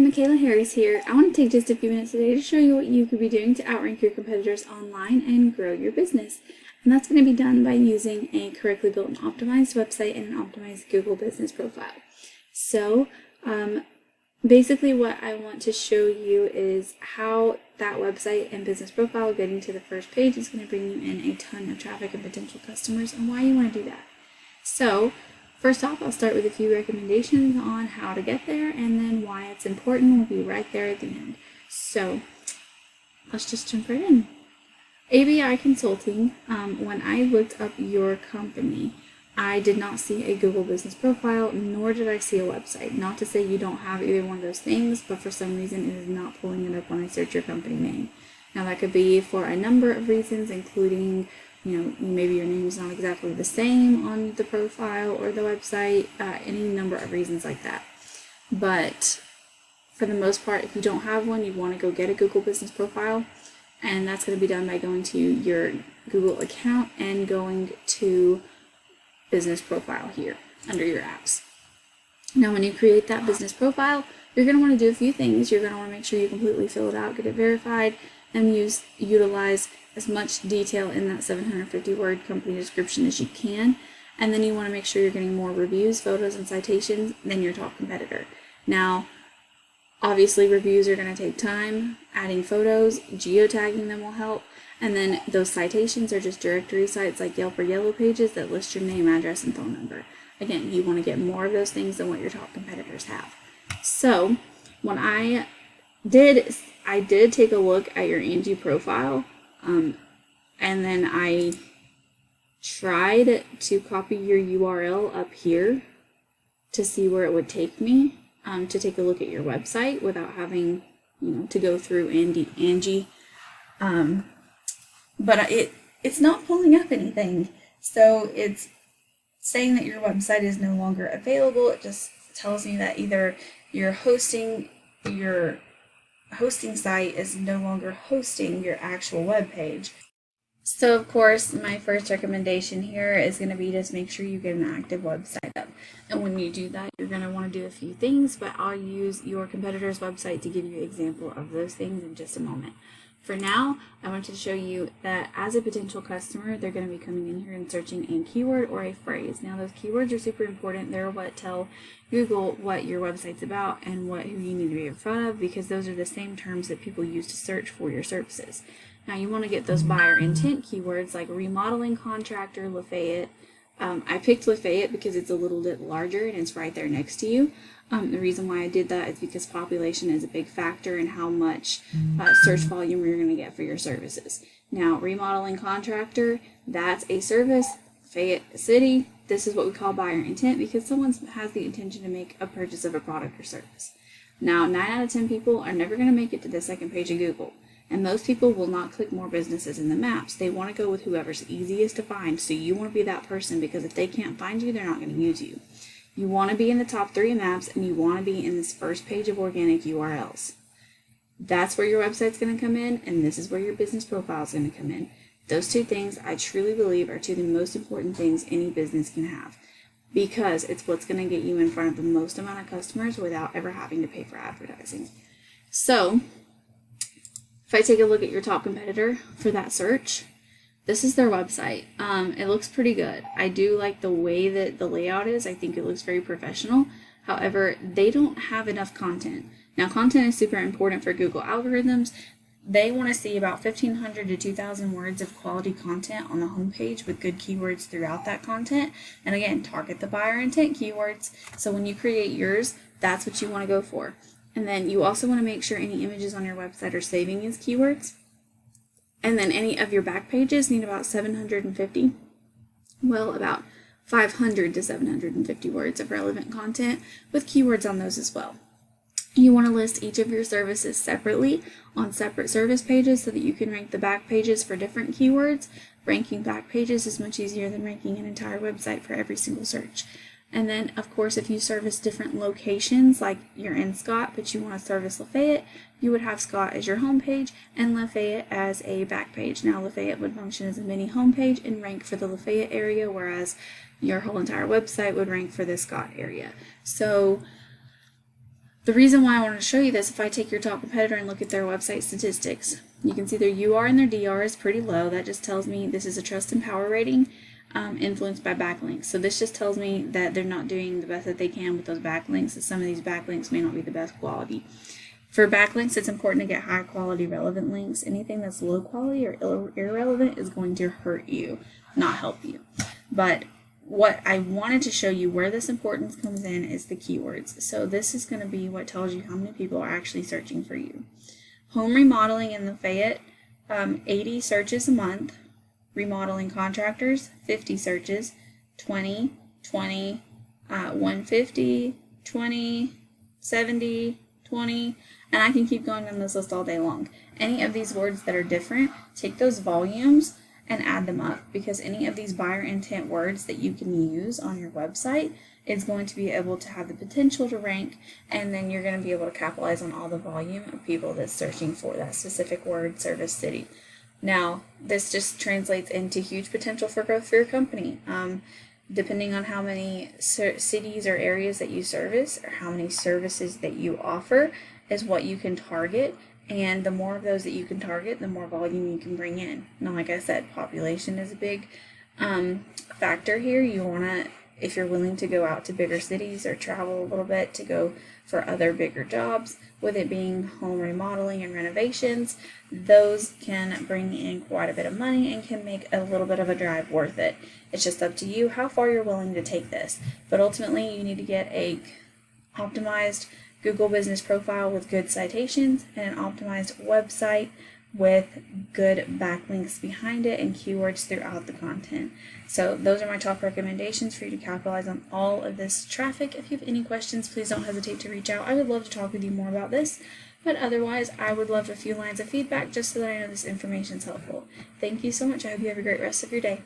Michaela Harris here. I want to take just a few minutes today to show you what you could be doing to outrank your competitors online and grow your business. And that's going to be done by using a correctly built and optimized website and an optimized Google business profile. So basically what I want to show you is how that website and business profile getting to the first page is going to bring you in a ton of traffic and potential customers and why you want to do that. So first off, I'll start with a few recommendations on how to get there, and then why it's important will be right there at the end. So let's just jump right in. ABI Consulting, when I looked up your company, I did not see a Google business profile, nor did I see a website. Not to say you don't have either one of those things, but for some reason it is not pulling it up when I search your company name. Now that could be for a number of reasons, including maybe your name is not exactly the same on the profile or the website, any number of reasons like that. But for the most part, if you don't have one, you want to go get a Google business profile, and that's going to be done by going to your Google account and going to business profile here under your apps. Now, when you create that business profile, you're going to want to do a few things. You're going to want to make sure you completely fill it out, get it verified, and utilize as much detail in that 750 word company description as you can. And then you want to make sure you're getting more reviews, photos, and citations than your top competitor. Now, obviously reviews are going to take time. Adding photos, geotagging them will help. And then those citations are just directory sites like Yelp or Yellow Pages that list your name, address, and phone number. Again, you want to get more of those things than what your top competitors have. So when I did take a look at your Angie profile, and then I tried to copy your URL up here to see where it would take me to take a look at your website without having to go through Angie. But it's not pulling up anything. So it's saying that your website is no longer available. It just tells me that either your hosting site is no longer hosting your actual web page. So of course, my first recommendation here is going to be just make sure you get an active website up. And when you do that, you're going to want to do a few things, but I'll use your competitor's website to give you an example of those things in just a moment. For now, I want to show you that as a potential customer, they're going to be coming in here and searching a keyword or a phrase. Now, those keywords are super important. They're what tell Google what your website's about and who you need to be in front of, because those are the same terms that people use to search for your services. Now, you want to get those buyer intent keywords like remodeling contractor, Lafayette. I picked Lafayette because it's a little bit larger and it's right there next to you. The reason why I did that is because population is a big factor in how much search volume you're going to get for your services. Now, remodeling contractor, that's a service. Fayette City, this is what we call buyer intent because someone has the intention to make a purchase of a product or service. Now, 9 out of 10 people are never going to make it to the second page of Google. And most people will not click more businesses in the maps. They want to go with whoever's easiest to find. So you want to be that person because if they can't find you, they're not going to use you. You want to be in the top 3 maps, and you want to be in this first page of organic URLs. That's where your website's going to come in, and this is where your business profile is going to come in. Those 2 things I truly believe are 2 of the most important things any business can have, because it's what's going to get you in front of the most amount of customers without ever having to pay for advertising. So if I take a look at your top competitor for that search, this is their website. It looks pretty good. I do like the way that the layout is. I think it looks very professional. However, they don't have enough content. Now, content is super important for Google algorithms. They want to see about 1,500 to 2,000 words of quality content on the homepage with good keywords throughout that content. And again, target the buyer intent keywords. So when you create yours, that's what you want to go for. And then you also want to make sure any images on your website are saving as keywords. And then any of your back pages need about 750, about 500 to 750 words of relevant content with keywords on those as well. You want to list each of your services separately on separate service pages so that you can rank the back pages for different keywords. Ranking back pages is much easier than ranking an entire website for every single search. And then, of course, if you service different locations, like you're in Scott, but you want to service Lafayette, you would have Scott as your homepage and Lafayette as a back page. Now, Lafayette would function as a mini homepage and rank for the Lafayette area, whereas your whole entire website would rank for the Scott area. So The reason why I wanted to show you this, if I take your top competitor and look at their website statistics, you can see their UR and their DR is pretty low. That just tells me this is a trust and power rating influenced by backlinks. So this just tells me that they're not doing the best that they can with those backlinks, that some of these backlinks may not be the best quality. For backlinks, it's important to get high quality relevant links. Anything that's low quality or irrelevant is going to hurt you, not help you. But what I wanted to show you where this importance comes in is the keywords. So this is going to be what tells you how many people are actually searching for you. Home remodeling in Lafayette, 80 searches a month. Remodeling contractors, 50 searches, 20, 20, 150, 20, 70, 20, and I can keep going down this list all day long. Any of these words that are different, take those volumes and add them up, because any of these buyer intent words that you can use on your website is going to be able to have the potential to rank, and then you're going to be able to capitalize on all the volume of people that's searching for that specific word, service, city. Now, this just translates into huge potential for growth for your company. Depending on how many cities or areas that you service, or how many services that you offer, is what you can target. And the more of those that you can target, the more volume you can bring in. Now, like I said, population is a big factor here. You want to, if you're willing to go out to bigger cities or travel a little bit to go for other bigger jobs, with it being home remodeling and renovations, those can bring in quite a bit of money and can make a little bit of a drive worth it. It's just up to you how far you're willing to take this. But ultimately, you need to get a optimized Google business profile with good citations and an optimized website with good backlinks behind it and keywords throughout the content. So those are my top recommendations for you to capitalize on all of this traffic. If you have any questions, please don't hesitate to reach out. I would love to talk with you more about this, but otherwise I would love a few lines of feedback just so that I know this information is helpful. Thank you so much. I hope you have a great rest of your day.